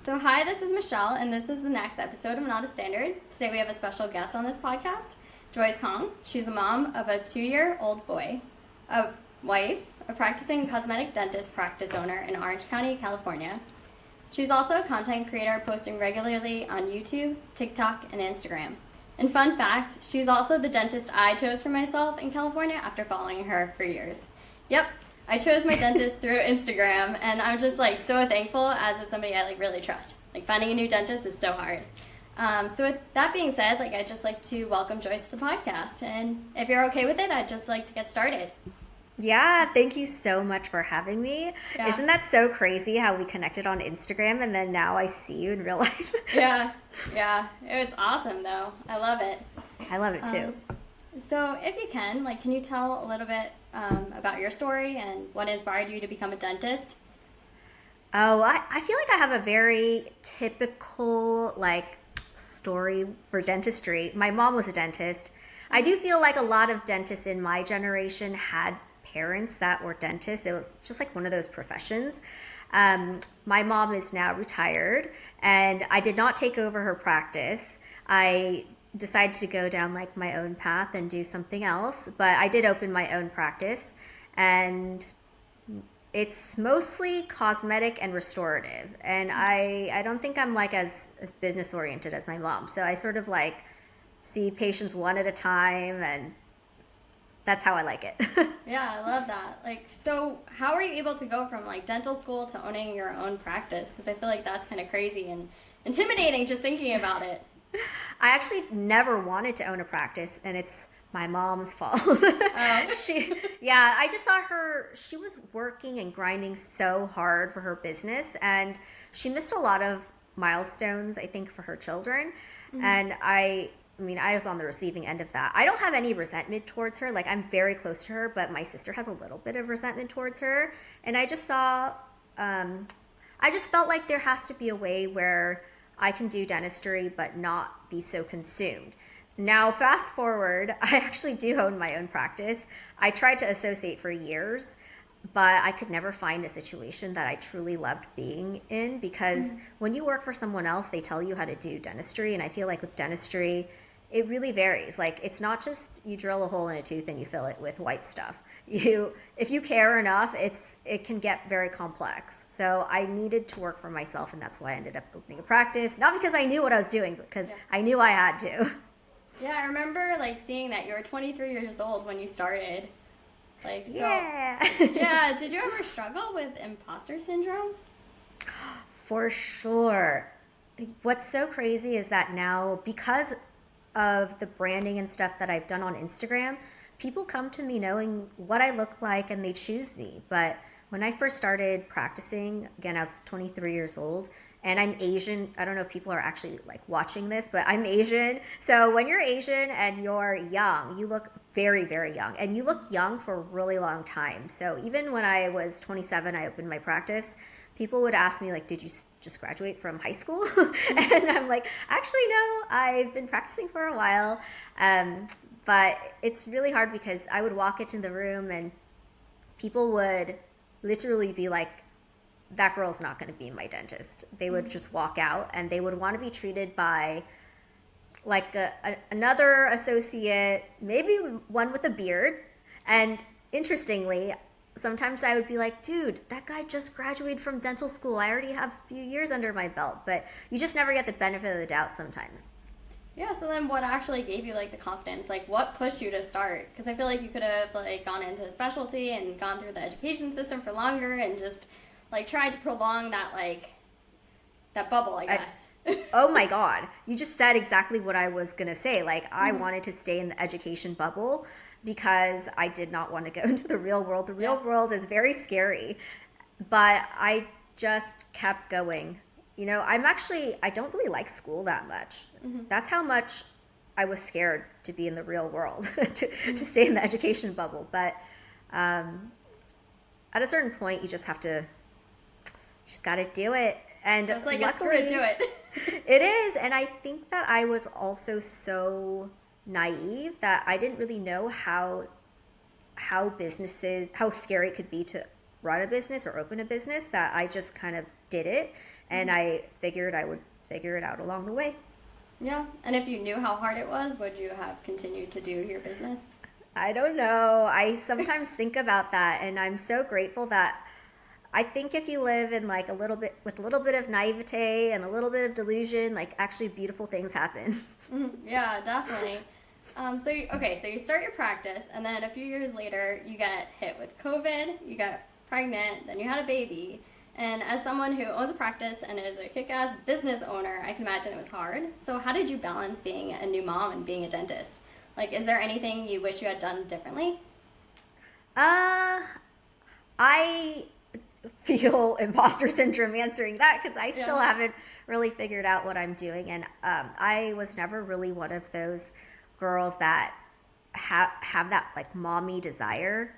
So hi, this is Michelle, and this is the next episode of Not a Standard. Today we have a special guest on this podcast, Joyce Kahng. She's a mom of a 2-year-old boy, a wife, a practicing cosmetic dentist practice owner in Orange County, California. She's also a content creator posting regularly on YouTube, TikTok, and Instagram. And fun fact, she's also the dentist I chose for myself in California after following her for years. Yep, I chose my dentist through Instagram, and I'm just so thankful as it's somebody I really trust. Finding a new dentist is so hard. So with that being said, I'd just like to welcome Joyce to the podcast, and if you're okay with it, I'd just like to get started. Yeah, thank you so much for having me. Yeah. Isn't that so crazy how we connected on Instagram and then now I see you in real life? Yeah, it's awesome though. I love it. I love it too. So if you can you tell a little bit about your story and what inspired you to become a dentist? Oh, I feel like I have a very typical story for dentistry. My mom was a dentist. I do feel like a lot of dentists in my generation had parents that were dentists. It was just one of those professions. My mom is now retired, and I did not take over her practice. I decided to go down my own path and do something else, but I did open my own practice, and it's mostly cosmetic and restorative. And I don't think I'm as business oriented as my mom. So I sort of see patients one at a time, and that's how I like it. Yeah, I love that. So how are you able to go from dental school to owning your own practice? Because I feel that's kind of crazy and intimidating just thinking about it. I actually never wanted to own a practice, and it's my mom's fault. I just saw her, she was working and grinding so hard for her business, and she missed a lot of milestones, I think, for her children. Mm-hmm. And I was on the receiving end of that. I don't have any resentment towards her. I'm very close to her, but my sister has a little bit of resentment towards her. And I just saw, I just felt like there has to be a way where I can do dentistry but not be so consumed. Now, fast forward, I actually do own my own practice. I tried to associate for years, but I could never find a situation that I truly loved being in, because when you work for someone else, they tell you how to do dentistry. And I feel with dentistry, it really varies. It's not just you drill a hole in a tooth and you fill it with white stuff. If you care enough, it can get very complex. So I needed to work for myself, and that's why I ended up opening a practice. Not because I knew what I was doing, but because I knew I had to. Yeah, I remember seeing that you were 23 years old when you started. Yeah. Yeah, did you ever struggle with imposter syndrome? For sure. What's so crazy is that now, because of the branding and stuff that I've done on Instagram, people come to me knowing what I look like and they choose me. But when I first started practicing, again, I was 23 years old, and I'm Asian. I don't know if people are actually watching this, but I'm Asian. So when you're Asian and you're young, you look very, very young, and you look young for a really long time. So even when I was 27, I opened my practice. People would ask me, did you just graduate from high school? And I'm actually, no, I've been practicing for a while. But it's really hard because I would walk into the room and people would literally be that girl's not going to be my dentist. They would just walk out, and they would want to be treated by another associate, maybe one with a beard. And interestingly, sometimes I would be dude, that guy just graduated from dental school. I already have a few years under my belt. But you just never get the benefit of the doubt sometimes. Yeah, so then what actually gave you the confidence? What pushed you to start? Because I feel you could have gone into a specialty and gone through the education system for longer and just tried to prolong that that bubble, I guess. Oh my God. You just said exactly what I was going to say. I wanted to stay in the education bubble because I did not want to go into the real world. The real world is very scary, but I just kept going. I don't really like school that much. Mm-hmm. That's how much I was scared to be in the real world, to stay in the education bubble. But at a certain point, you just got to do it. And so it's luckily, a screw it, do it. It is. And I think that I was also so naive that I didn't really know how scary it could be to run a business or open a business, that I just kind of did it. and I figured I would figure it out along the way. Yeah. And if you knew how hard it was, would you have continued to do your business? I don't know. I sometimes think about that, and I'm so grateful that I think if you live in like a little bit of naivete and a little bit of delusion, like actually beautiful things happen. Yeah, definitely. So you start your practice, and then a few years later, you get hit with COVID, you get pregnant, then you had a baby. And as someone who owns a practice and is a kick-ass business owner, I can imagine it was hard. So how did you balance being a new mom and being a dentist? Like, is there anything you wish you had done differently? I feel imposter syndrome answering that because I still haven't really figured out what I'm doing. And I was never really one of those girls that have that like mommy desire.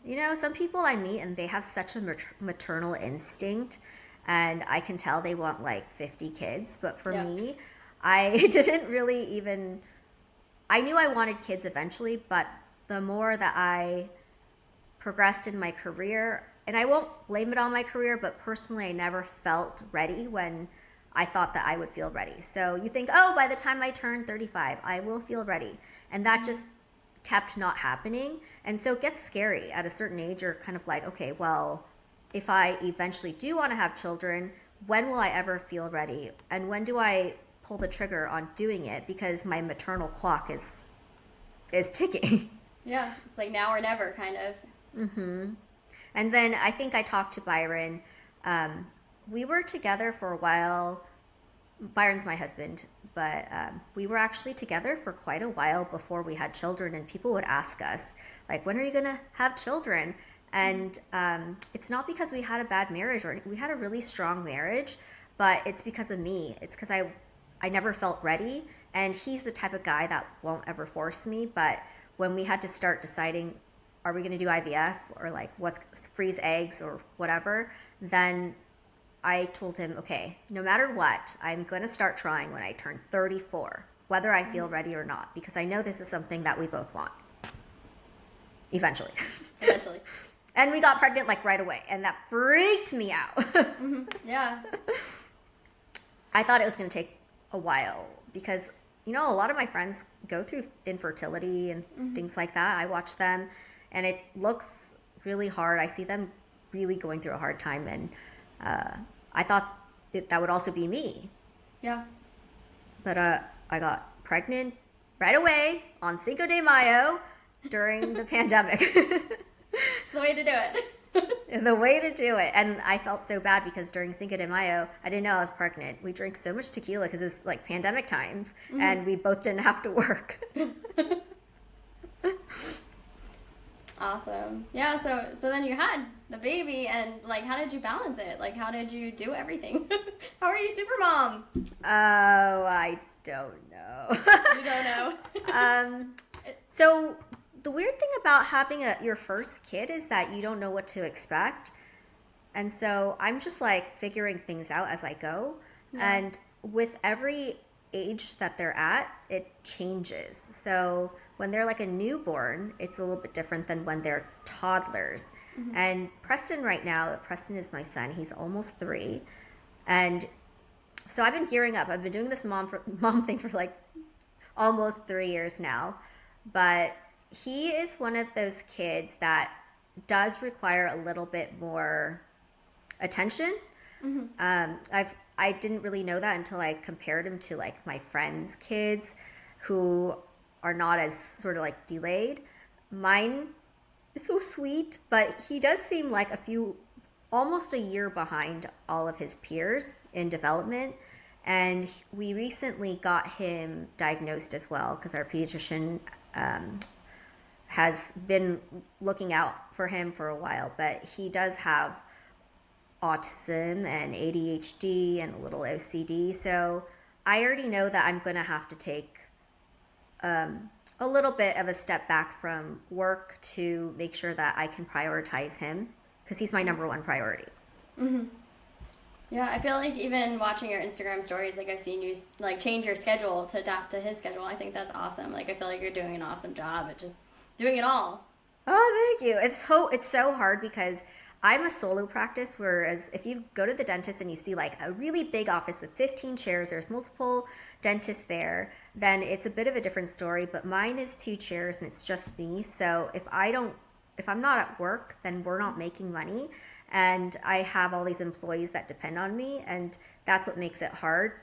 You know, some people I meet and they have such a maternal instinct, and I can tell they want like 50 kids. But for me, I didn't really even, I knew I wanted kids eventually, but the more that I progressed in my career, and I won't blame it on my career, but personally I never felt ready when I thought that I would feel ready. So you think, oh, by the time I turn 35, I will feel ready. And that just kept not happening. And so it gets scary at a certain age. You're kind of like, okay, well, if I eventually do want to have children, when will I ever feel ready? And when do I pull the trigger on doing it? Because my maternal clock is ticking. Yeah, it's like now or never kind of. And then I think I talked to Byron. We were together for a while. Byron's my husband, but we were actually together for quite a while before we had children, and people would ask us, like, when are you going to have children? And it's not because we had a bad marriage, or we had a really strong marriage, but it's because of me. It's because I never felt ready, and he's the type of guy that won't ever force me. But when we had to start deciding, are we going to do IVF or like freeze eggs or whatever, then I told him, okay, no matter what, I'm going to start trying when I turn 34, whether I feel ready or not, because I know this is something that we both want. Eventually. And we got pregnant like right away, and that freaked me out. Yeah. I thought it was going to take a while because, you know, a lot of my friends go through infertility and things like that. I watch them, and it looks really hard. I see them really going through a hard time, and I thought that would also be me. Yeah. But I got pregnant right away on Cinco de Mayo during the pandemic. It's the way to do it. The way to do it. And I felt so bad because during Cinco de Mayo, I didn't know I was pregnant. We drank so much tequila because it's like pandemic times, and we both didn't have to work. Awesome. Yeah, so then you had the baby, and like, how did you balance it? Like, how did you do everything? How are you super mom? Oh, I don't know. You don't know? So the weird thing about having your first kid is that you don't know what to expect. And so I'm just like figuring things out as I go. Yeah. And with every age that they're at, it changes. So when they're like a newborn, it's a little bit different than when they're toddlers. And Preston right now, Preston is my son. He's almost 3. And so I've been gearing up. I've been doing this mom thing for like almost 3 years now. But he is one of those kids that does require a little bit more attention. I didn't really know that until I compared him to like my friends' kids who are not as sort of like delayed. Mine is so sweet, but he does seem like almost a year behind all of his peers in development. And we recently got him diagnosed as well because our pediatrician has been looking out for him for a while, but he does have autism and ADHD and a little OCD. So I already know that I'm going to have to take a little bit of a step back from work to make sure that I can prioritize him because he's my number one priority. Yeah, I feel like even watching your Instagram stories, like I've seen you like change your schedule to adapt to his schedule. I think that's awesome. Like I feel like you're doing an awesome job at just doing it all. Oh, thank you. It's so hard because I'm a solo practice, whereas if you go to the dentist and you see like a really big office with 15 chairs, there's multiple dentists there, then it's a bit of a different story. But mine is 2 chairs and it's just me. So if I'm not at work, then we're not making money. And I have all these employees that depend on me, and that's what makes it hard.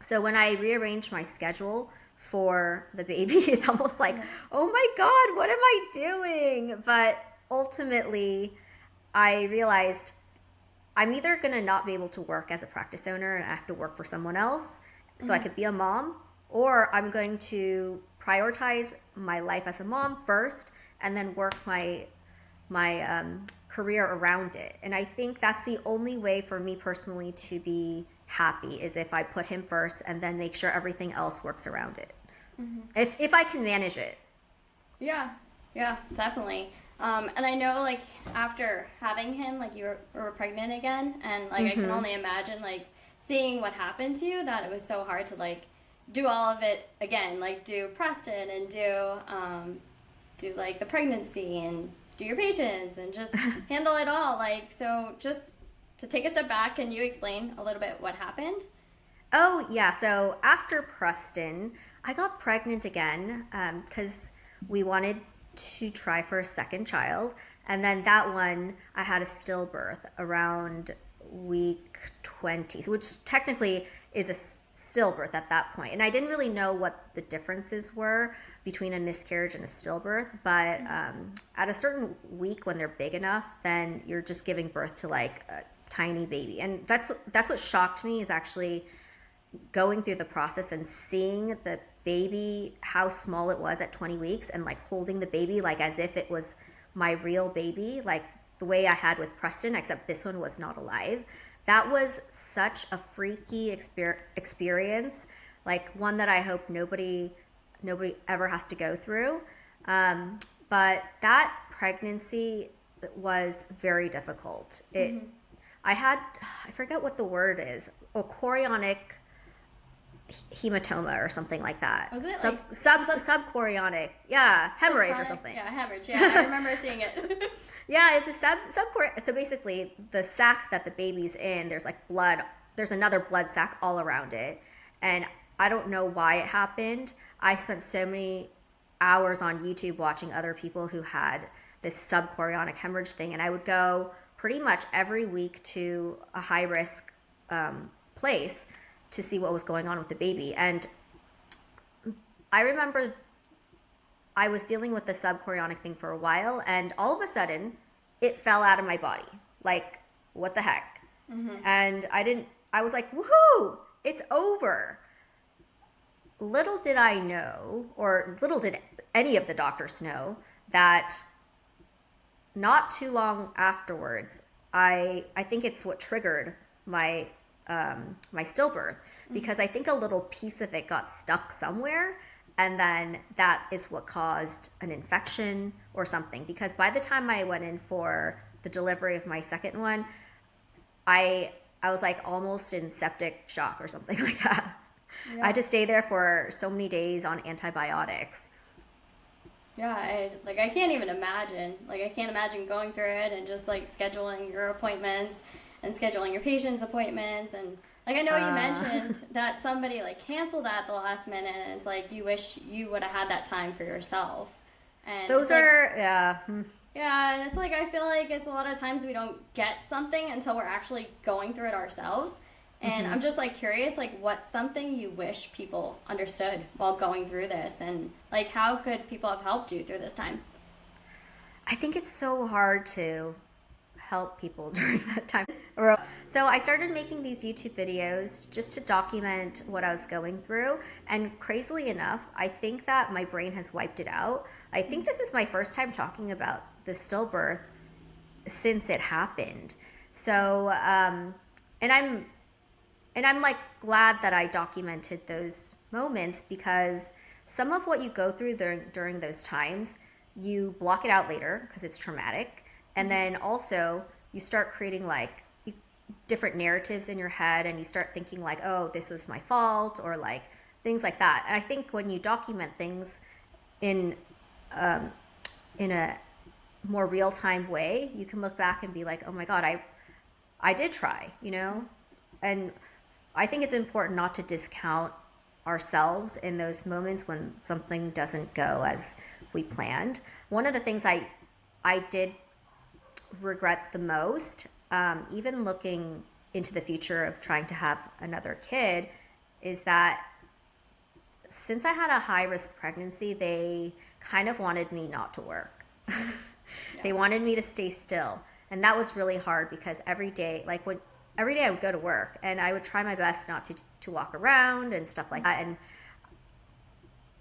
So when I rearrange my schedule for the baby, it's almost like, oh my God, what am I doing? But ultimately, I realized I'm either going to not be able to work as a practice owner and I have to work for someone else so I could be a mom, or I'm going to prioritize my life as a mom first and then work my career around it. And I think that's the only way for me personally to be happy, is if I put him first and then make sure everything else works around it. If I can manage it. Yeah, definitely. And I know, like, after having him, like, you were pregnant again, and, like, I can only imagine, like, seeing what happened to you, that it was so hard to, like, do all of it again, like, do Preston and do like, the pregnancy and do your patients and just handle it all. Like, so just to take a step back, can you explain a little bit what happened? Oh, yeah. So after Preston, I got pregnant again because we wanted to try for a second child. And then that one, I had a stillbirth around week 20, which technically is a stillbirth at that point. And I didn't really know what the differences were between a miscarriage and a stillbirth. But at a certain week, when they're big enough, then you're just giving birth to like a tiny baby. And that's what shocked me, is actually going through the process and seeing the baby, how small it was at 20 weeks, and like holding the baby like as if it was my real baby, like the way I had with Preston, except this one was not alive. That was such a freaky experience, like one that I hope nobody ever has to go through. But that pregnancy was very difficult. I forget what the word is, chorionic hematoma or something like that. Was it subchorionic? Yeah, hemorrhage or something. Yeah, hemorrhage. Yeah, I remember seeing it. Yeah, it's a subchorionic. So basically, the sac that the baby's in, there's like blood. There's another blood sac all around it, and I don't know why it happened. I spent so many hours on YouTube watching other people who had this subchorionic hemorrhage thing, and I would go pretty much every week to a high risk place to see what was going on with the baby. And I remember I was dealing with the subchorionic thing for a while, and all of a sudden it fell out of my body. Like, what the heck? And I was like, woohoo, it's over. Little did I know, or little did any of the doctors know, that not too long afterwards, I think it's what triggered my stillbirth, because I think a little piece of it got stuck somewhere, and then that is what caused an infection or something. Because by the time I went in for the delivery of my second one, I was like almost in septic shock or something like that. Yeah. I had to stay there for so many days on antibiotics. Yeah, I can't even imagine. Like, I can't imagine going through it and just like scheduling your appointments and scheduling your patients' appointments. And like, I know you mentioned that somebody like canceled at the last minute, and it's like you wish you would have had that time for yourself. And those are yeah, and it's like, I feel like it's a lot of times we don't get something until we're actually going through it ourselves. And I'm just like curious, like, what's something you wish people understood while going through this, and like how could people have helped you through this time? I think it's so hard to help people during that time. So I started making these YouTube videos just to document what I was going through, and crazily enough, I think that my brain has wiped it out. I think this is my first time talking about the stillbirth since it happened. So and I'm like glad that I documented those moments, because some of what you go through during those times, you block it out later because it's traumatic. And then also you start creating like different narratives in your head, and you start thinking like, oh, this was my fault, or like things like that. And I think when you document things in a more real-time way, you can look back and be like, oh my God, I did try, you know? And I think it's important not to discount ourselves in those moments when something doesn't go as we planned. One of the things I did regret the most, even looking into the future of trying to have another kid, is that since I had a high-risk pregnancy, they kind of wanted me not to work. They wanted me to stay still. And that was really hard because every day I would go to work and I would try my best not to walk around and stuff like that. And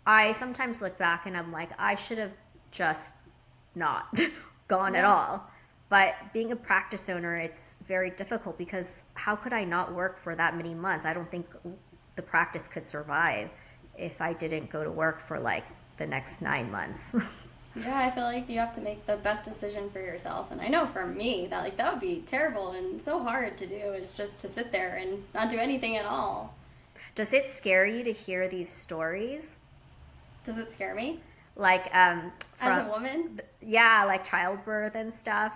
I sometimes look back and I'm like, I should have just not gone at all. But being a practice owner, it's very difficult because how could I not work for that many months? I don't think the practice could survive if I didn't go to work for like the next 9 months. Yeah, I feel like you have to make the best decision for yourself. And I know for me that would be terrible and so hard to do, is just to sit there and not do anything at all. Does it scare you to hear these stories? Does it scare me? Like as a woman? Yeah, like childbirth and stuff.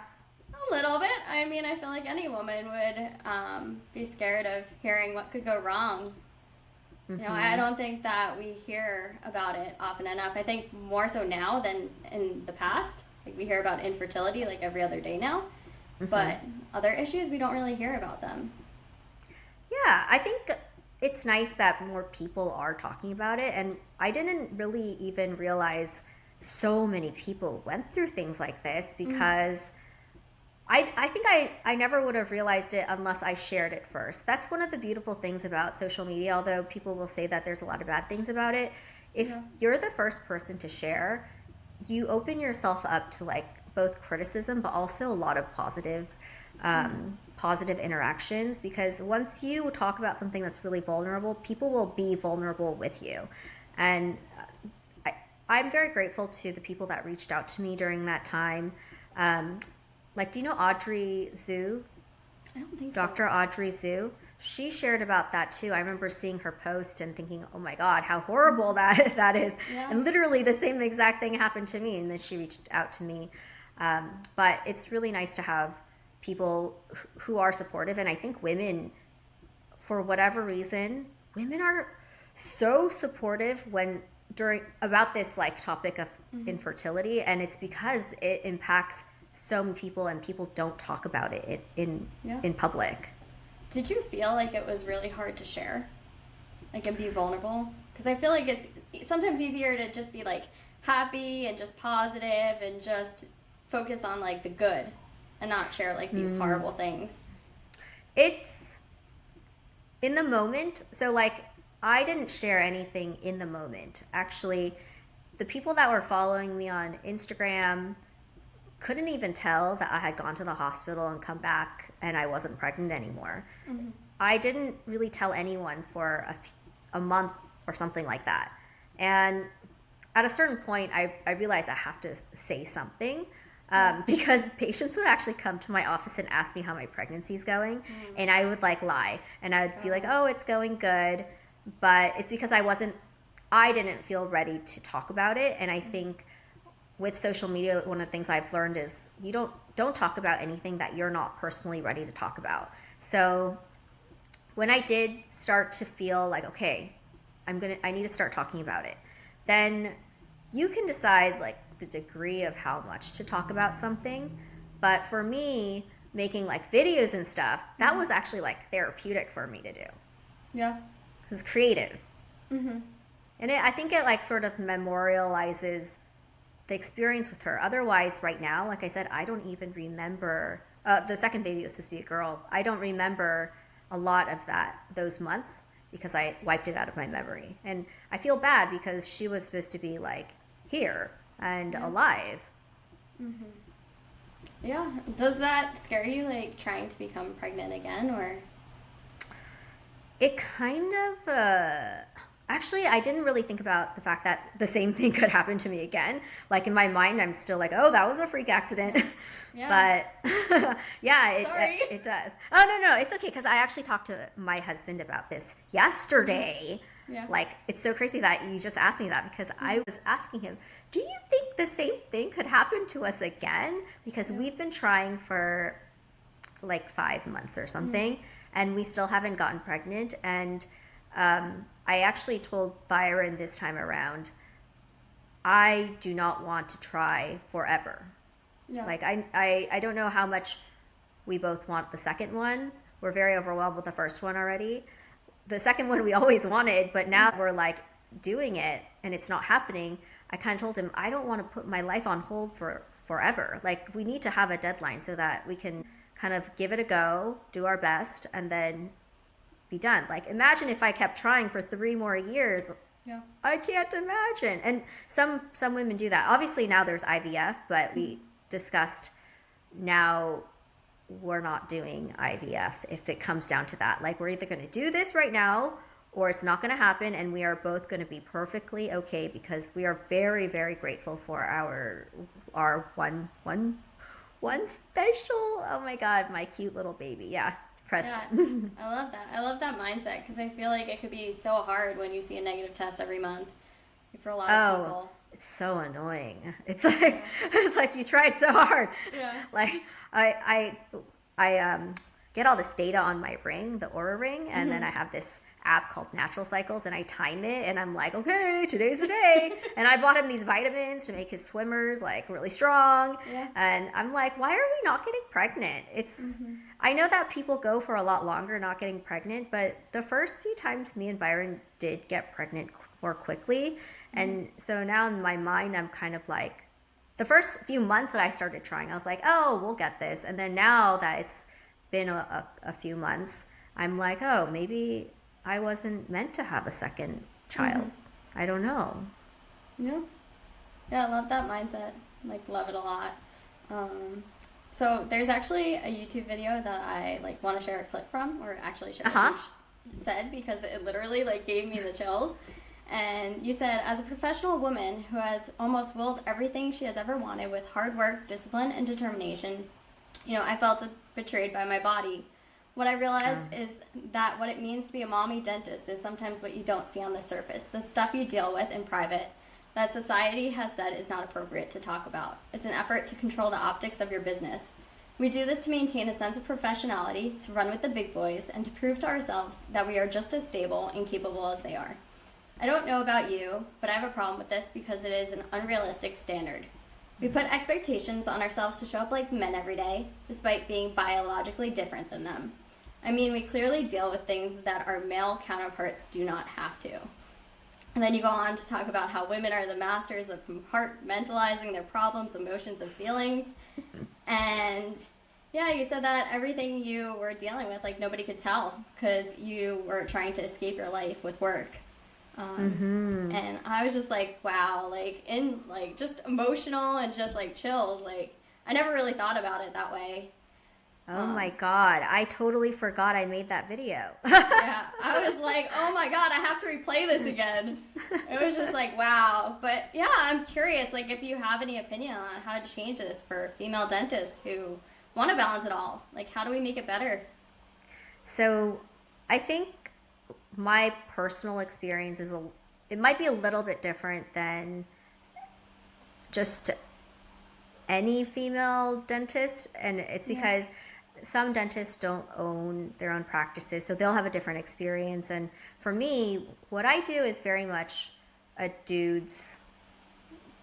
A little bit. I mean, I feel like any woman would be scared of hearing what could go wrong. You know, I don't think that we hear about it often enough. I think more so now than in the past. Like, we hear about infertility like every other day now. But other issues, we don't really hear about them. Yeah, I think it's nice that more people are talking about it. And I didn't really even realize so many people went through things like this because I think I never would have realized it unless I shared it first. That's one of the beautiful things about social media, although people will say that there's a lot of bad things about it. If you're the first person to share, you open yourself up to like both criticism, but also a lot of positive interactions, because once you talk about something that's really vulnerable, people will be vulnerable with you. And I'm very grateful to the people that reached out to me during that time. Like, do you know Audrey Zhu? I don't think Dr. Audrey Zhu. She shared about that too. I remember seeing her post and thinking, oh my God, how horrible that is. Yeah. And literally the same exact thing happened to me. And then she reached out to me. But it's really nice to have people who are supportive. And I think women, for whatever reason, women are so supportive about this like topic of infertility. And it's because it impacts so many people, and people don't talk about it in public. Did you feel like it was really hard to share, like, and be vulnerable? Because I feel like it's sometimes easier to just be like happy and just positive and just focus on like the good and not share like these horrible things. It's in the moment. So like, I didn't share anything in the moment. Actually, the people that were following me on Instagram couldn't even tell that I had gone to the hospital and come back and I wasn't pregnant anymore. I didn't really tell anyone for a month or something like that. And at a certain point, I realized I have to say something because patients would actually come to my office and ask me how my pregnancy is going. And I would like lie. And I would be like, oh, it's going good. But it's because I didn't feel ready to talk about it. And I think with social media, one of the things I've learned is you don't talk about anything that you're not personally ready to talk about. So when I did start to feel like, okay, I need to start talking about it, then you can decide like the degree of how much to talk about something. But for me, making like videos and stuff, that was actually like therapeutic for me to do. Yeah. It's creative. And I think it like sort of memorializes the experience with her. Otherwise, right now, like I said, I don't even remember. The second baby was supposed to be a girl. I don't remember a lot of those months because I wiped it out of my memory. And I feel bad because she was supposed to be like here and alive. Yeah. Does that scare you, like trying to become pregnant again, or? It kind of, at Actually, I didn't really think about the fact that the same thing could happen to me again. Like in my mind, I'm still like, oh, that was a freak accident. Yeah. But yeah, it does. Oh, no, it's okay. Because I actually talked to my husband about this yesterday. Yeah. Like, it's so crazy that you just asked me that, because I was asking him, do you think the same thing could happen to us again? Because we've been trying for like 5 months or something, and we still haven't gotten pregnant. And I actually told Byron this time around, I do not want to try forever. Yeah. Like, I don't know how much we both want the second one. We're very overwhelmed with the first one already. The second one we always wanted, but now we're like doing it and it's not happening. I kind of told him, I don't want to put my life on hold for forever. Like, we need to have a deadline so that we can kind of give it a go, do our best, and then be done. Like, imagine if I kept trying for 3 more years. Yeah. I can't imagine. And some women do that. Obviously now there's IVF, but we discussed now we're not doing IVF if it comes down to that. Like, we're either going to do this right now or it's not going to happen, and we are both going to be perfectly okay, because we are very, very grateful for our one special, oh my God, my cute little baby. Yeah. Preston. Yeah, I love that. I love that mindset, because I feel like it could be so hard when you see a negative test every month for a lot of people. It's so annoying. It's like it's like you tried so hard. Yeah. Like I get all this data on my ring, the Aura ring, and then I have this app called Natural Cycles, and I time it, and I'm like, okay, today's the day. And I bought him these vitamins to make his swimmers like really strong. Yeah. And I'm like, why are we not getting pregnant? It's I know that people go for a lot longer not getting pregnant, but the first few times me and Byron did get pregnant more quickly. And so now in my mind, I'm kind of like, the first few months that I started trying, I was like, oh, we'll get this. And then now that it's been a few months, I'm like, oh, maybe I wasn't meant to have a second child. I don't know. Yeah. Yeah, I love that mindset. Like, love it a lot. So there's actually a YouTube video that I like want to share a clip from, or actually share what you said, because it literally like gave me the chills. And you said, as a professional woman who has almost willed everything she has ever wanted with hard work, discipline, and determination, I felt betrayed by my body. What I realized is that what it means to be a mommy dentist is sometimes what you don't see on the surface, the stuff you deal with in private that society has said is not appropriate to talk about. It's an effort to control the optics of your business. We do this to maintain a sense of professionality, to run with the big boys, and to prove to ourselves that we are just as stable and capable as they are. I don't know about you, but I have a problem with this because it is an unrealistic standard. We put expectations on ourselves to show up like men every day, despite being biologically different than them. I mean, we clearly deal with things that our male counterparts do not have to. And then you go on to talk about how women are the masters of compartmentalizing their problems, emotions, and feelings. And yeah, you said that everything you were dealing with, like, nobody could tell because you were trying to escape your life with work. And I was just like, wow, like, just emotional and just like chills. Like, I never really thought about it that way. Oh my God, I totally forgot I made that video. Yeah, I was like, oh my God, I have to replay this again. It was just like, wow. But yeah, I'm curious, like, if you have any opinion on how to change this for female dentists who want to balance it all. Like, how do we make it better? So I think my personal experience it might be a little bit different than just any female dentist, and it's because some dentists don't own their own practices, so they'll have a different experience. And for me, what I do is very much a dude's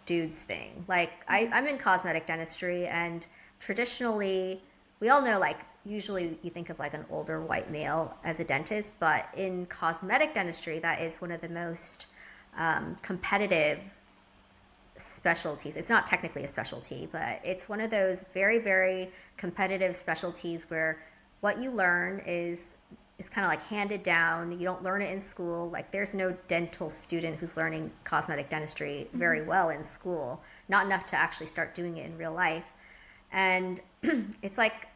thing. Like, I'm in cosmetic dentistry, and traditionally, we all know, like, usually you think of like an older white male as a dentist, but in cosmetic dentistry, that is one of the most competitive specialties. It's not technically a specialty, but it's one of those very, very competitive specialties where what you learn is kind of like handed down. You don't learn it in school. Like, there's no dental student who's learning cosmetic dentistry very well in school, not enough to actually start doing it in real life. And it's like,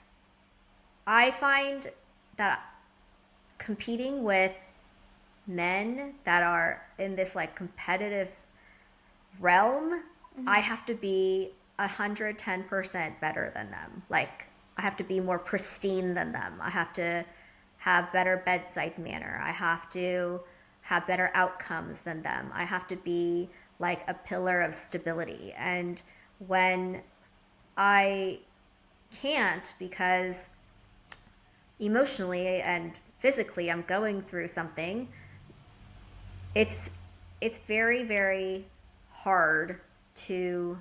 I find that competing with men that are in this like competitive realm, I have to be 110% better than them. Like, I have to be more pristine than them. I have to have better bedside manner. I have to have better outcomes than them. I have to be like a pillar of stability. And when I can't, because emotionally and physically I'm going through something, it's very, very hard to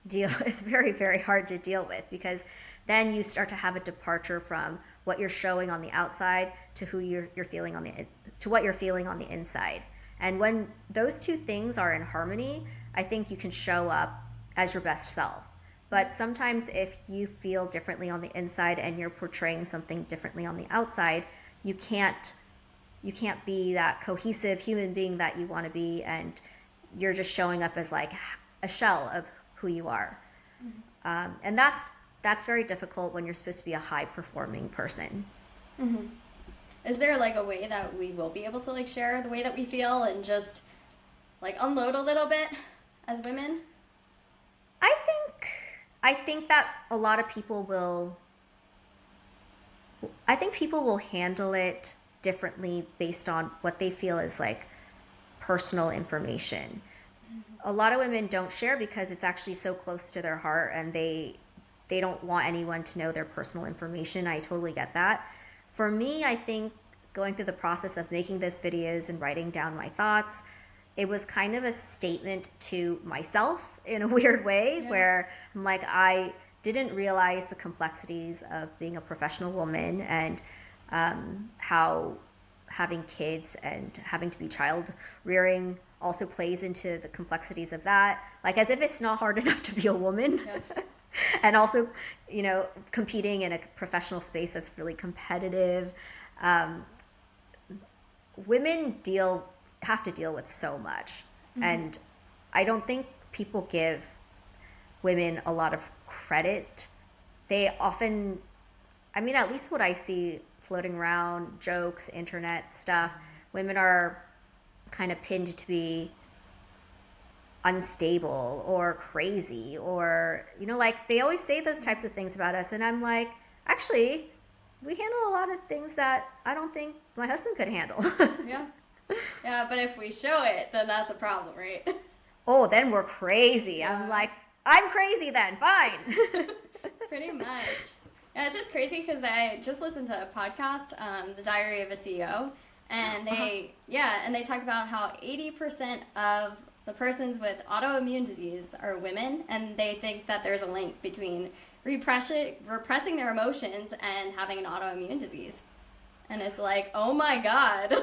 deal. It's very, very hard to deal with, because then you start to have a departure from what you're showing on the outside to who you're feeling to what you're feeling on the inside. And when those two things are in harmony, I think you can show up as your best self. But sometimes if you feel differently on the inside and you're portraying something differently on the outside, you can't be that cohesive human being that you want to be, and you're just showing up as like a shell of who you are. And that's very difficult when you're supposed to be a high performing person. Is there like a way that we will be able to like share the way that we feel and just like unload a little bit as women? I think that a lot of people will handle it differently based on what they feel is like personal information. A lot of women don't share because it's actually so close to their heart, and they don't want anyone to know their personal information. I totally get that. For me, I think going through the process of making those videos and writing down my thoughts, it was kind of a statement to myself in a weird way, where I'm like, I didn't realize the complexities of being a professional woman, and how having kids and having to be child rearing also plays into the complexities of that. Like, as if it's not hard enough to be a woman. And also, you know, competing in a professional space that's really competitive. Women have to deal with so much. And I don't think people give women a lot of credit. They often, I mean, at least what I see floating around, jokes, internet stuff, women are kind of pinned to be unstable or crazy, or, you know, like they always say those types of things about us. And I'm like, actually, we handle a lot of things that I don't think my husband could handle. Yeah, but if we show it, then that's a problem, right? Oh, then we're crazy. I'm like, I'm crazy then, fine. Pretty much. Yeah, it's just crazy because I just listened to a podcast, The Diary of a CEO, and they talk about how 80% of the persons with autoimmune disease are women, and they think that there's a link between repressing their emotions and having an autoimmune disease. And it's like, oh my God.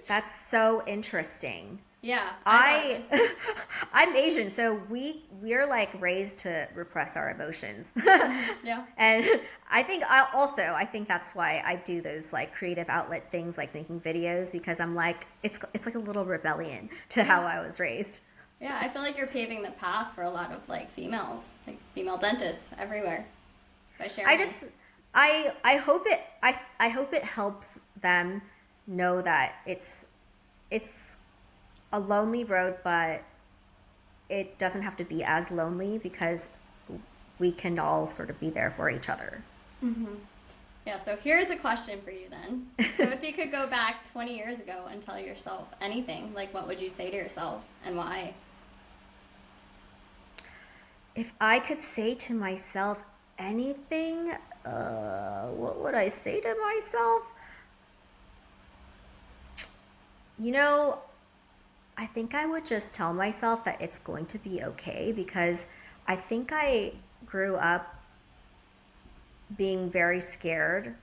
That's so interesting. Yeah. I'm Asian, so we're like raised to repress our emotions. Yeah. And I think that's why I do those like creative outlet things, like making videos, because I'm like, it's like a little rebellion to how I was raised. Yeah, I feel like you're paving the path for a lot of like females, like female dentists everywhere by sharing. I hope it helps them know that it's a lonely road, but it doesn't have to be as lonely, because we can all sort of be there for each other. Yeah, so here's a question for you then. So if you could go back 20 years ago and tell yourself anything, like what would you say to yourself and why? If I could say to myself anything, what would I say to myself? You know, I think I would just tell myself that it's going to be okay, because I think I grew up being very scared.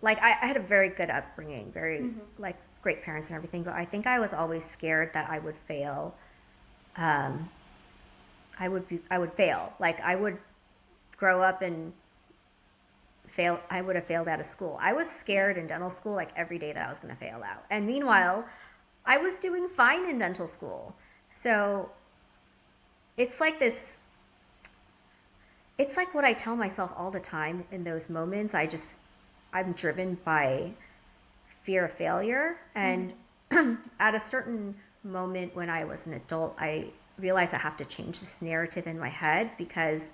Like, I had a very good upbringing, very like great parents and everything, but I think I was always scared that I would fail. I would fail. Like, I would grow up and fail. I would have failed out of school. I was scared in dental school like every day that I was going to fail out. And meanwhile, I was doing fine in dental school. So it's like this, it's like what I tell myself all the time in those moments. I'm driven by fear of failure. And at a certain moment when I was an adult, I realized I have to change this narrative in my head, because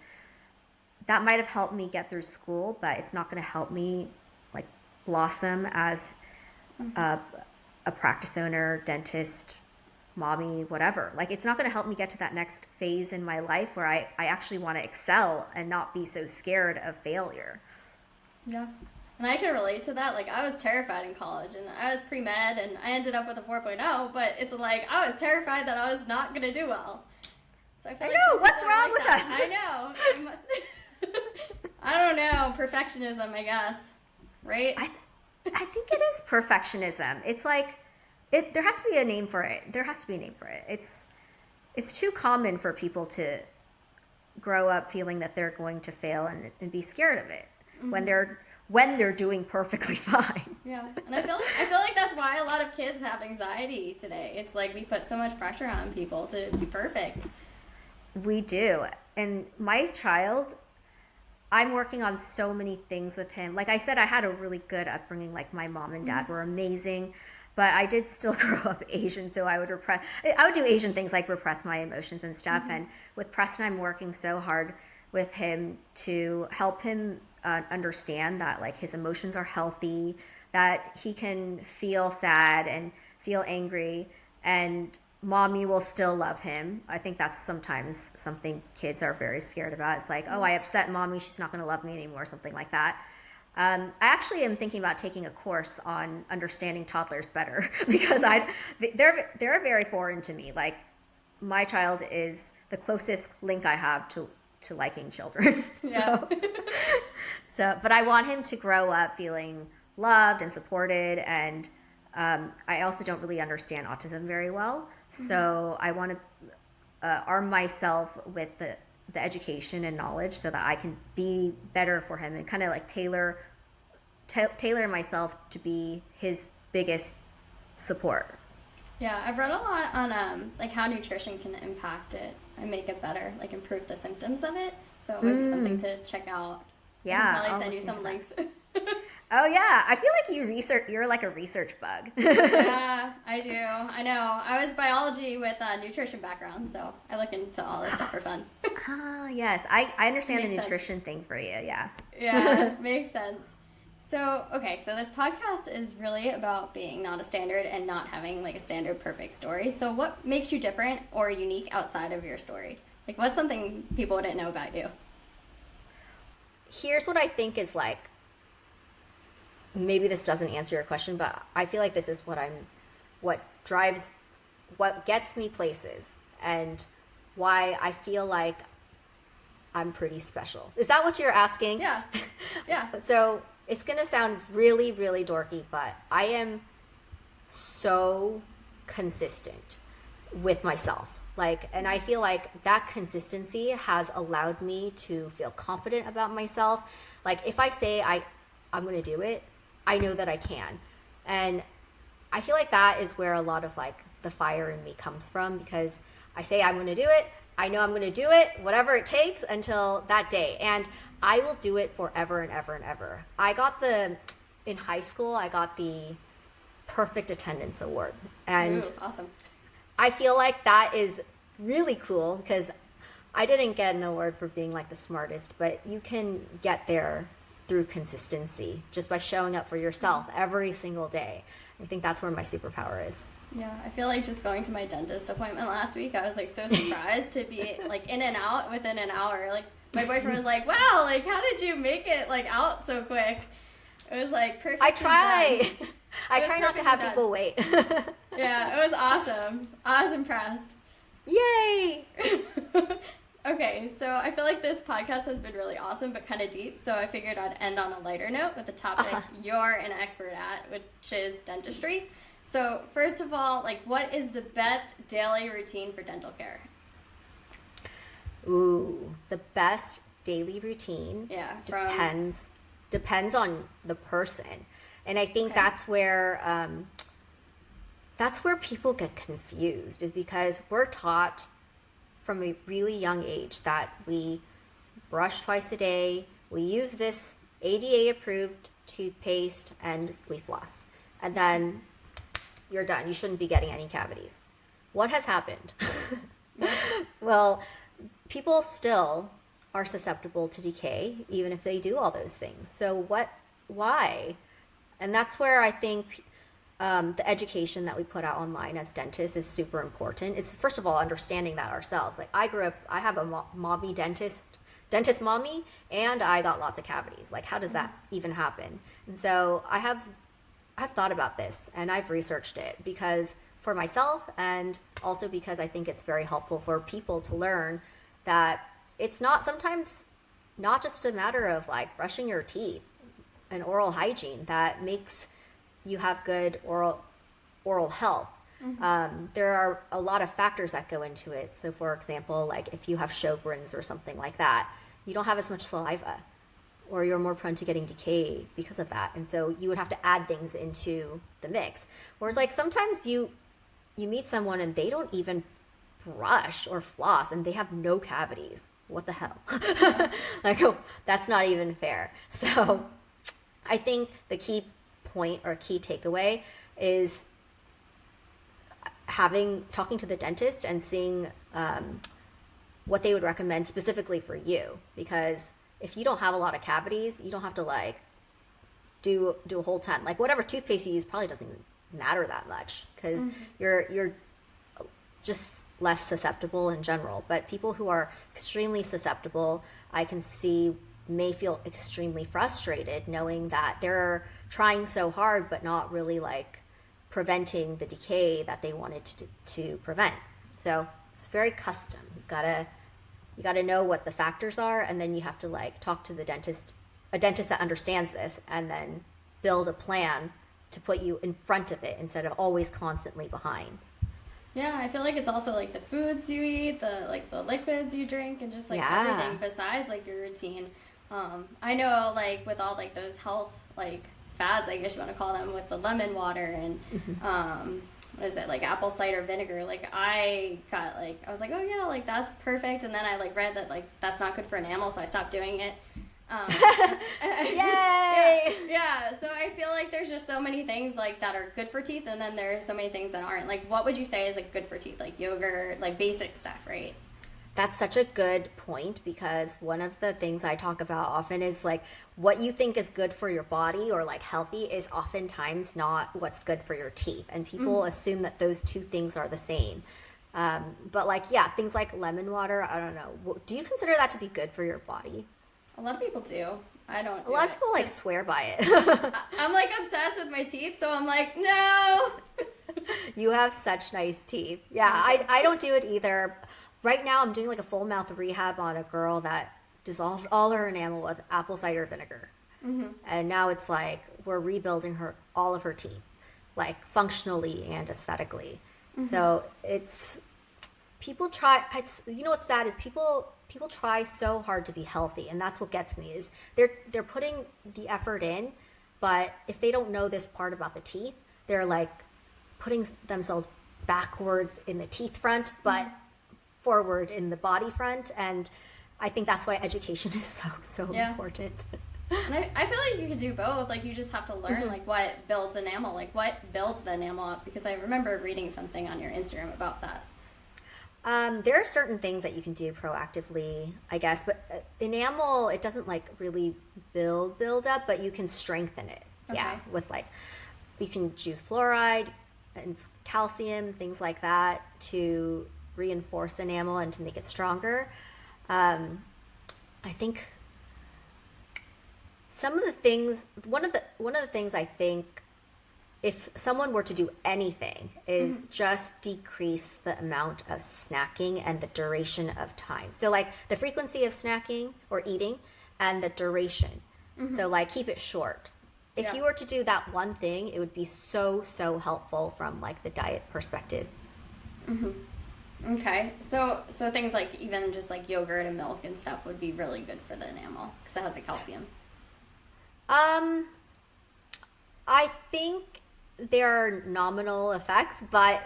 that might have helped me get through school, but it's not going to help me like blossom as a practice owner, dentist, mommy, whatever. Like, it's not going to help me get to that next phase in my life where I actually want to excel and not be so scared of failure. Yeah. And I can relate to that. Like, I was terrified in college, and I was pre-med, and I ended up with a 4.0, but it's like, I was terrified that I was not going to do well. So I feel what's wrong with us? I know. I don't know. Perfectionism, I guess. Right? I think it is perfectionism. It's like, there has to be a name for it. It's too common for people to grow up feeling that they're going to fail and be scared of it when they're doing perfectly fine. Yeah. And I feel like that's why a lot of kids have anxiety today. It's like we put so much pressure on people to be perfect. We do. And my child, I'm working on so many things with him. Like I said, I had a really good upbringing. Like, my mom and dad were amazing, but I did still grow up Asian, so I would do Asian things like repress my emotions and stuff. And with Preston, I'm working so hard with him to help him understand that, like, his emotions are healthy, that he can feel sad and feel angry, and mommy will still love him. I think that's sometimes something kids are very scared about. It's like, oh, I upset mommy, she's not going to love me anymore, something like that. I actually am thinking about taking a course on understanding toddlers better, because they're very foreign to me. Like, my child is the closest link I have to liking children. Yeah. But I want him to grow up feeling loved and supported, and I also don't really understand autism very well. So I want to arm myself with the education and knowledge so that I can be better for him, and kind of like tailor myself to be his biggest support. Yeah, I've read a lot on like how nutrition can impact it and make it better, like improve the symptoms of it. So it might be something to check out. Yeah, I can probably send you some links. Oh yeah, I feel like you're like a research bug. Yeah, I do. I know. I was biology with a nutrition background, so I look into all this stuff for fun. Ah, yes. I understand Makes the nutrition thing for you, yeah. Yeah, makes sense. So, okay, so this podcast is really about being not a standard and not having like a standard perfect story. So what makes you different or unique outside of your story? Like, what's something people wouldn't know about you? Here's what I think is like, maybe this doesn't answer your question, but I feel like this is what gets me places, and why I feel like I'm pretty special. Is that what you're asking? Yeah. Yeah. So it's going to sound really, really dorky, but I am so consistent with myself. Like, and I feel like that consistency has allowed me to feel confident about myself. Like, if I say I'm going to do it, I know that I can. And I feel like that is where a lot of like the fire in me comes from, because I say I'm going to do it. I know I'm going to do it, whatever it takes, until that day. And I will do it forever and ever and ever. In high school, I got the perfect attendance award. And Ooh, awesome. I feel like that is really cool, because I didn't get an award for being like the smartest, but you can get there through consistency, just by showing up for yourself every single day. I think that's where my superpower is. Yeah, I feel like just going to my dentist appointment last week, I was like so surprised to be like in and out within an hour. Like, my boyfriend was like, wow, like, how did you make it like out so quick? It was like perfect. I try not to have people wait. Yeah, it was awesome. I was impressed. Yay! Okay, so I feel like this podcast has been really awesome, but kind of deep. So I figured I'd end on a lighter note with a topic you're an expert at, which is dentistry. So first of all, like, what is the best daily routine for dental care? Ooh, the best daily routine. Yeah, depends on the person, and I think that's where people get confused, is because we're taught from a really young age that we brush twice a day, we use this ADA approved toothpaste, and we floss, and then you're done. You shouldn't be getting any cavities. What has happened? Well, people still are susceptible to decay, even if they do all those things. So why? And that's where I think the education that we put out online as dentists is super important. It's first of all understanding that ourselves. Like I have a mommy dentist mommy, and I got lots of cavities. Like how does that even happen? And so I've thought about this and I've researched it because for myself, and also because I think it's very helpful for people to learn that it's sometimes not just a matter of like brushing your teeth and oral hygiene that makes you have good oral health. There are a lot of factors that go into it. So for example, like if you have Sjogren's or something like that, you don't have as much saliva, or you're more prone to getting decay because of that. And so you would have to add things into the mix. Whereas like sometimes you meet someone and they don't even brush or floss and they have no cavities. What the hell? Like, oh, that's not even fair. So I think the key point or key takeaway is talking to the dentist and seeing what they would recommend specifically for you. Because if you don't have a lot of cavities, you don't have to like do a whole ton. Like whatever toothpaste you use probably doesn't even matter that much because you're just less susceptible in general. But people who are extremely susceptible, I can see may feel extremely frustrated knowing that they're trying so hard but not really like preventing the decay that they wanted to prevent. So it's very custom. You gotta know what the factors are, and then you have to like talk to a dentist that understands this, and then build a plan to put you in front of it instead of always constantly behind. Yeah, I feel like it's also like the foods you eat, the liquids you drink, and just like everything besides like your routine. I know like with all like those health like fads, I guess you want to call them, with the lemon water and what is it, like apple cider vinegar, like I was like, oh yeah, like that's perfect, and then I like read that like that's not good for enamel, so I stopped doing it. Yay! Yeah, so I feel like there's just so many things like that are good for teeth, and then there's so many things that aren't. Like what would you say is like good for teeth? Like yogurt, like basic stuff, right? That's such a good point, because one of the things I talk about often is like what you think is good for your body or like healthy is oftentimes not what's good for your teeth. And people assume that those two things are the same. But like, yeah, things like lemon water, I don't know. Do you consider that to be good for your body? A lot of people do. I don't. A lot of people like swear by it. I'm like obsessed with my teeth, so I'm like, no. You have such nice teeth. Yeah, I don't do it either. Right now, I'm doing like a full mouth rehab on a girl that dissolved all her enamel with apple cider vinegar. And now it's like we're rebuilding all of her teeth, like functionally and aesthetically. So people try. You know what's sad is people try so hard to be healthy, and that's what gets me is they're putting the effort in, but if they don't know this part about the teeth, they're like putting themselves backwards in the teeth front, but forward in the body front. And I think that's why education is so important. And I feel like you could do both. Like you just have to learn like what builds enamel, like what builds the enamel up, because I remember reading something on your Instagram about that. There are certain things that you can do proactively, I guess, but enamel, it doesn't like really build up, but you can strengthen it. Okay. Yeah, with like, you can use fluoride and calcium, things like that, to reinforce the enamel and to make it stronger. I think some of the things, one of the things I think if someone were to do anything is just decrease the amount of snacking and the duration of time. So like the frequency of snacking or eating and the duration. So like keep it short. If you were to do that one thing, it would be so helpful from like the diet perspective. Okay, so things like even just like yogurt and milk and stuff would be really good for the enamel because it has a calcium. I think there are nominal effects, but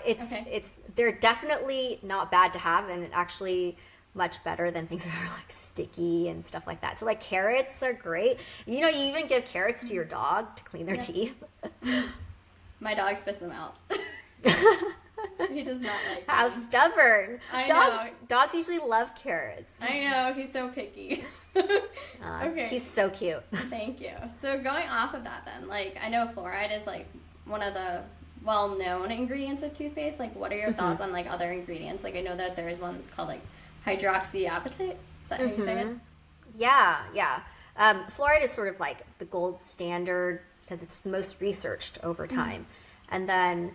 they're definitely not bad to have, and actually much better than things that are like sticky and stuff like that. So like carrots are great. You know, you even give carrots to your dog to clean their teeth. My dog spits them out. He does not like How them. stubborn. I Dogs, know. dogs usually love carrots. I know, he's so picky. Okay. He's so cute. Thank you. So going off of that then, like, I know fluoride is like one of the well-known ingredients of toothpaste. Like, what are your thoughts on like other ingredients? Like, I know that there is one called like hydroxyapatite. Is that how you say it? Yeah. Fluoride is sort of like the gold standard because it's the most researched over time. And then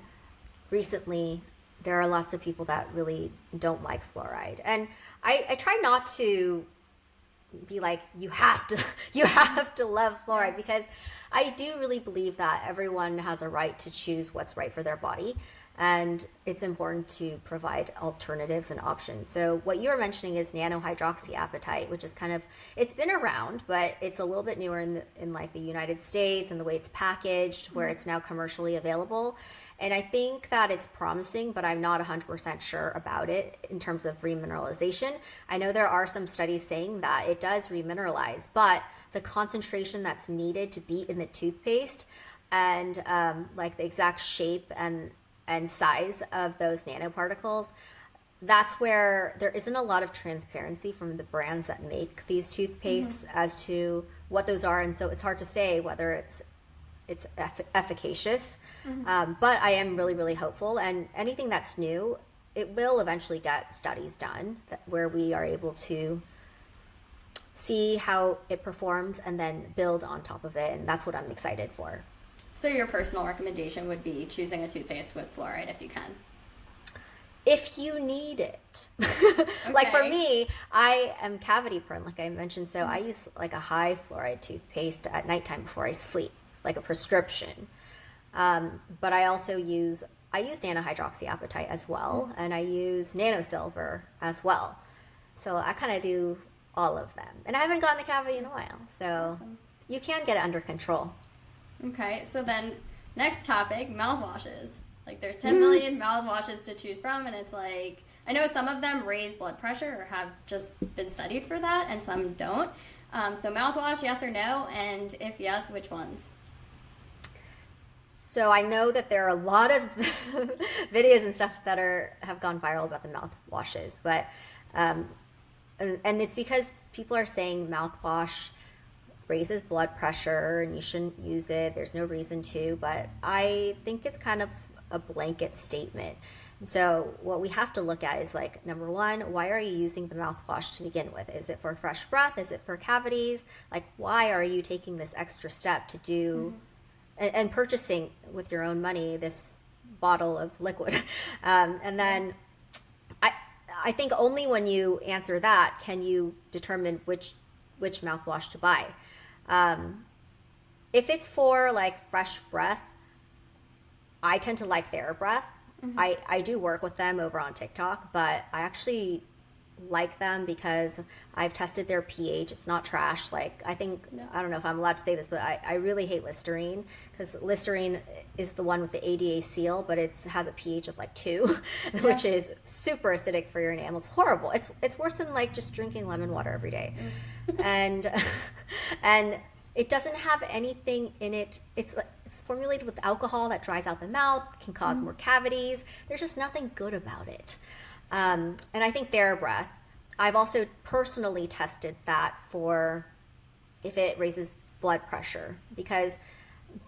recently, there are lots of people that really don't like fluoride. And I try not to be like, you have to love fluoride, because I do really believe that everyone has a right to choose what's right for their body. And it's important to provide alternatives and options. So what you were mentioning is nanohydroxyapatite, which is kind of, it's been around, but it's a little bit newer in like the United States and the way it's packaged, where it's now commercially available. And I think that it's promising, but I'm not 100% sure about it in terms of remineralization. I know there are some studies saying that it does remineralize, but the concentration that's needed to be in the toothpaste and like the exact shape and size of those nanoparticles, that's where there isn't a lot of transparency from the brands that make these toothpastes as to what those are. And so it's hard to say whether it's efficacious. But I am really, really hopeful. And anything that's new, it will eventually get studies done where we are able to see how it performs and then build on top of it. And that's what I'm excited for. So your personal recommendation would be choosing a toothpaste with fluoride if you can. If you need it. Like for me, I am cavity prone, like I mentioned. So I use like a high fluoride toothpaste at nighttime before I sleep, like a prescription. But I also use nanohydroxyapatite as well. And I use nanosilver as well. So I kind of do all of them. And I haven't gotten a cavity in a while. So you can get it under control. Okay, so then next topic, mouthwashes. Like there's 10 million mouthwashes to choose from, and it's like, I know some of them raise blood pressure or have just been studied for that, and some don't. So mouthwash, yes or no? And if yes, which ones? So I know that there are a lot of videos and stuff that have gone viral about the mouthwashes, but and it's because people are saying mouthwash raises blood pressure and you shouldn't use it. There's no reason to, but I think it's kind of a blanket statement. And so what we have to look at is like, number one, why are you using the mouthwash to begin with? Is it for fresh breath? Is it for cavities? Like, why are you taking this extra step to do and purchasing with your own money this bottle of liquid? And then I think only when you answer that can you determine which mouthwash to buy. If it's for like fresh breath, I tend to like their breath. I do work with them over on TikTok, but I actually like them because I've tested their pH. It's not trash. Like I don't know if I'm allowed to say this, but I really hate Listerine, because Listerine is the one with the ADA seal, but it has a pH of like 2, which is super acidic for your enamel. It's horrible. It's worse than like just drinking lemon water every day. And it doesn't have anything in it. It's formulated with alcohol that dries out the mouth, can cause more cavities. There's just nothing good about it. And I think TheraBreath, I've also personally tested that for if it raises blood pressure, because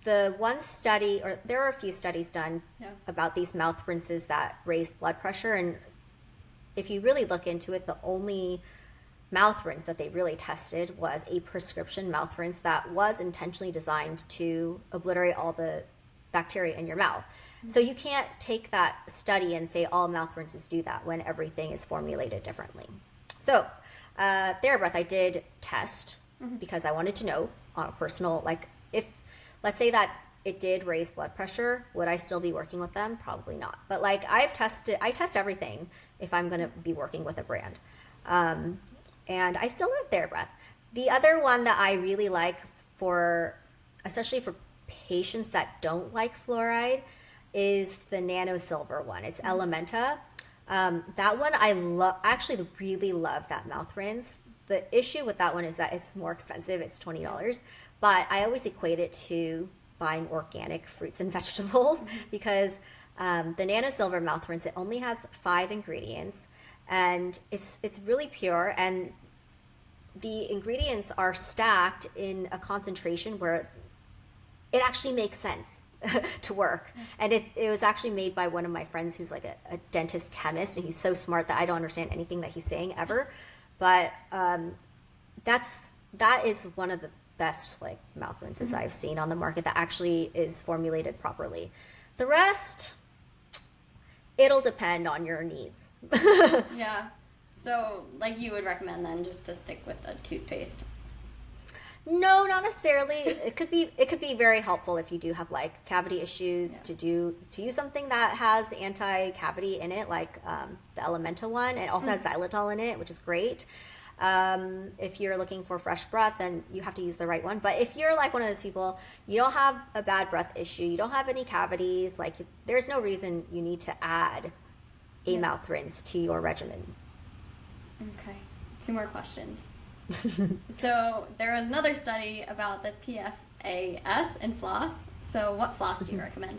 the one study, or there are a few studies done about these mouth rinses that raise blood pressure. And if you really look into it, the only mouth rinse that they really tested was a prescription mouth rinse that was intentionally designed to obliterate all the bacteria in your mouth. So you can't take that study and say all mouth rinses do that when everything is formulated differently. So TheraBreath I did test because I wanted to know on a personal, like, if let's say that it did raise blood pressure, would I still be working with them? Probably not. But like I test everything if I'm going to be working with a brand. And I still love TheraBreath. The other one that I really like especially for patients that don't like fluoride, is the nanosilver one. It's Elementa. That one I actually really love that mouth rinse. The issue with that one is that it's more expensive. It's $20, but I always equate it to buying organic fruits and vegetables because The Nano Silver mouth rinse, it only has 5 ingredients, and it's really pure, and the ingredients are stacked in a concentration where it actually makes sense to work. And it was actually made by one of my friends who's like a dentist chemist, and he's so smart that I don't understand anything that he's saying ever. But that is one of the best like mouth rinses I've seen on the market that actually is formulated properly. The rest, it'll depend on your needs. Yeah. So, like, you would recommend then just to stick with a toothpaste? No, not necessarily. It could be very helpful if you do have like cavity issues to use something that has anti-cavity in it, like the Elemental one. It also has xylitol in it, which is great. If you're looking for fresh breath, then you have to use the right one. But if you're like one of those people, you don't have a bad breath issue, you don't have any cavities, like there's no reason you need to add a mouth rinse to your regimen. Okay, 2 more questions. So there was another study about the PFAS in floss. So what floss do you recommend?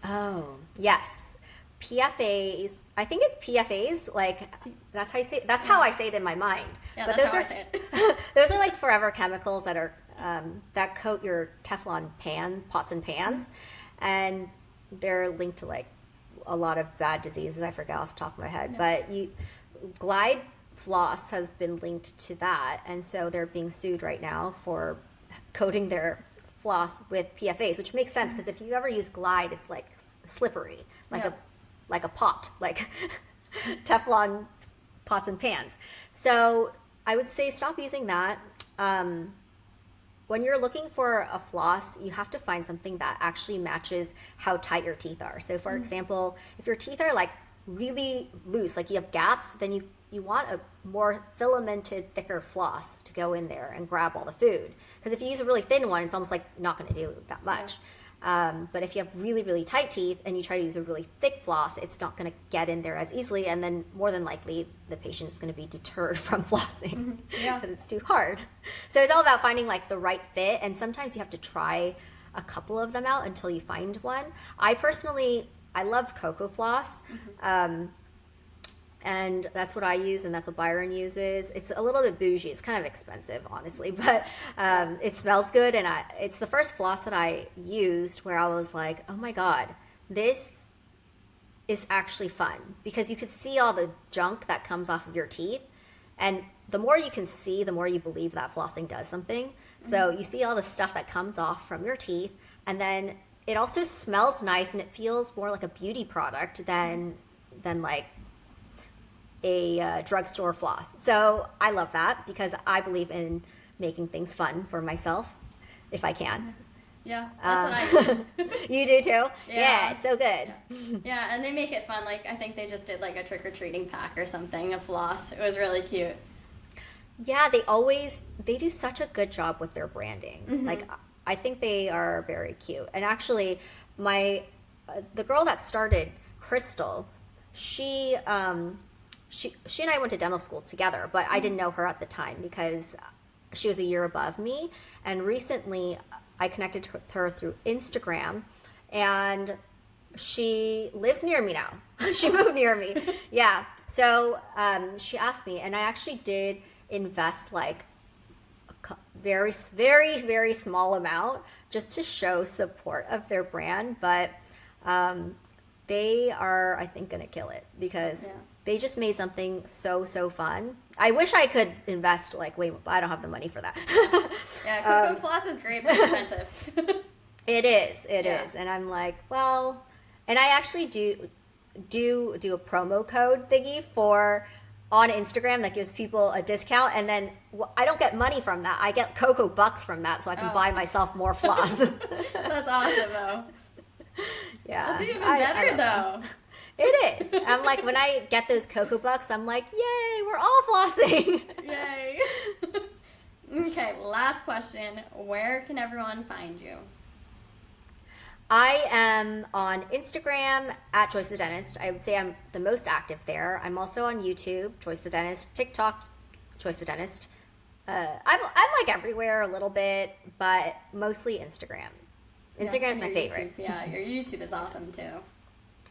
Oh, yes. PFAs. I think it's PFAs. Like that's how you say it. That's how I say it in my mind. Yeah, but that's those how are, I say it. Those are like forever chemicals that are that coat your Teflon pots and pans, and they're linked to like a lot of bad diseases. I forget off the top of my head, but Glide floss has been linked to that, and so they're being sued right now for coating their floss with PFAs, which makes sense because if you ever use Glide, it's like slippery, like a pot, like Teflon pots and pans. So I would say stop using that. When you're looking for a floss, you have to find something that actually matches how tight your teeth are. So for example, if your teeth are like really loose, like you have gaps, then you want a more filamented, thicker floss to go in there and grab all the food. Because if you use a really thin one, it's almost like not going to do that much. But if you have really, really tight teeth and you try to use a really thick floss, it's not going to get in there as easily. And then more than likely, the patient is going to be deterred from flossing because it's too hard. So it's all about finding like the right fit. And sometimes you have to try a couple of them out until you find one. I love cocoa floss. And that's what I use, and that's what Byron uses. It's a little bit bougie. It's kind of expensive, honestly, but it smells good. And it's the first floss that I used where I was like, oh my God, this is actually fun. Because you could see all the junk that comes off of your teeth. And the more you can see, the more you believe that flossing does something. So you see all the stuff that comes off from your teeth. And then it also smells nice, and it feels more like a beauty product than like a drugstore floss. So I love that because I believe in making things fun for myself if I can. Yeah, that's what I use. You do too? Yeah, it's so good. Yeah, and they make it fun. Like, I think they just did like a trick-or-treating pack or something of floss. It was really cute. Yeah, they do such a good job with their branding. Like, I think they are very cute. And actually, the girl that started Crystal, she and I went to dental school together, but I didn't know her at the time because she was a year above me. And recently I connected with her through Instagram, and she lives near me now. She moved near me. Yeah. So she asked me, and I actually did invest like a very, very, very small amount just to show support of their brand. But they are, I think, going to kill it because they just made something so fun. I wish I could invest like way more, but I don't have the money for that. Yeah, cocoa floss is great, but expensive. It is. And I'm like, well, and I actually do a promo code thingy on Instagram that gives people a discount, and then I don't get money from that. I get cocoa bucks from that, so I can buy myself more floss. That's awesome, though. Yeah, that's even better, though. It is. I'm like, when I get those cocoa bucks, I'm like, yay, we're all flossing. Yay. Okay, last question. Where can everyone find you? I am on Instagram at Joyce the Dentist. I would say I'm the most active there. I'm also on YouTube, Joyce the Dentist, TikTok, Joyce the Dentist. I'm like everywhere a little bit, but mostly Instagram. Instagram's my favorite. Yeah, your YouTube is awesome too.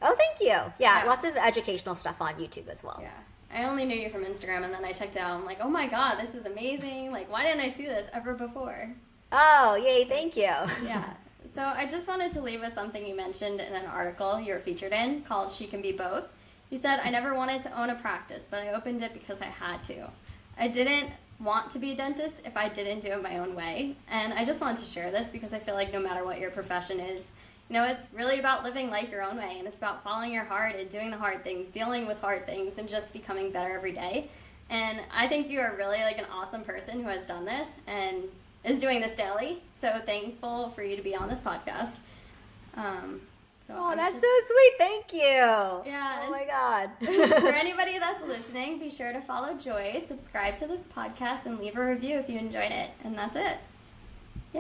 Oh, thank you. Yeah, lots of educational stuff on YouTube as well. Yeah. I only knew you from Instagram, and then I checked out. I'm like, oh my god, this is amazing. Like, why didn't I see this ever before? Oh, yay, thank you. Yeah. So I just wanted to leave with something you mentioned in an article you were featured in called She Can Be Both. You said, I never wanted to own a practice, but I opened it because I had to. I didn't want to be a dentist if I didn't do it my own way. And I just wanted to share this because I feel like no matter what your profession is, you know, it's really about living life your own way, and it's about following your heart and doing the hard things, dealing with hard things, and just becoming better every day. And I think you are really like an awesome person who has done this and is doing this daily. So thankful for you to be on this podcast. That's so sweet. Thank you. Yeah. Oh my God. For anybody that's listening, be sure to follow Joyce, subscribe to this podcast, and leave a review if you enjoyed it. And that's it.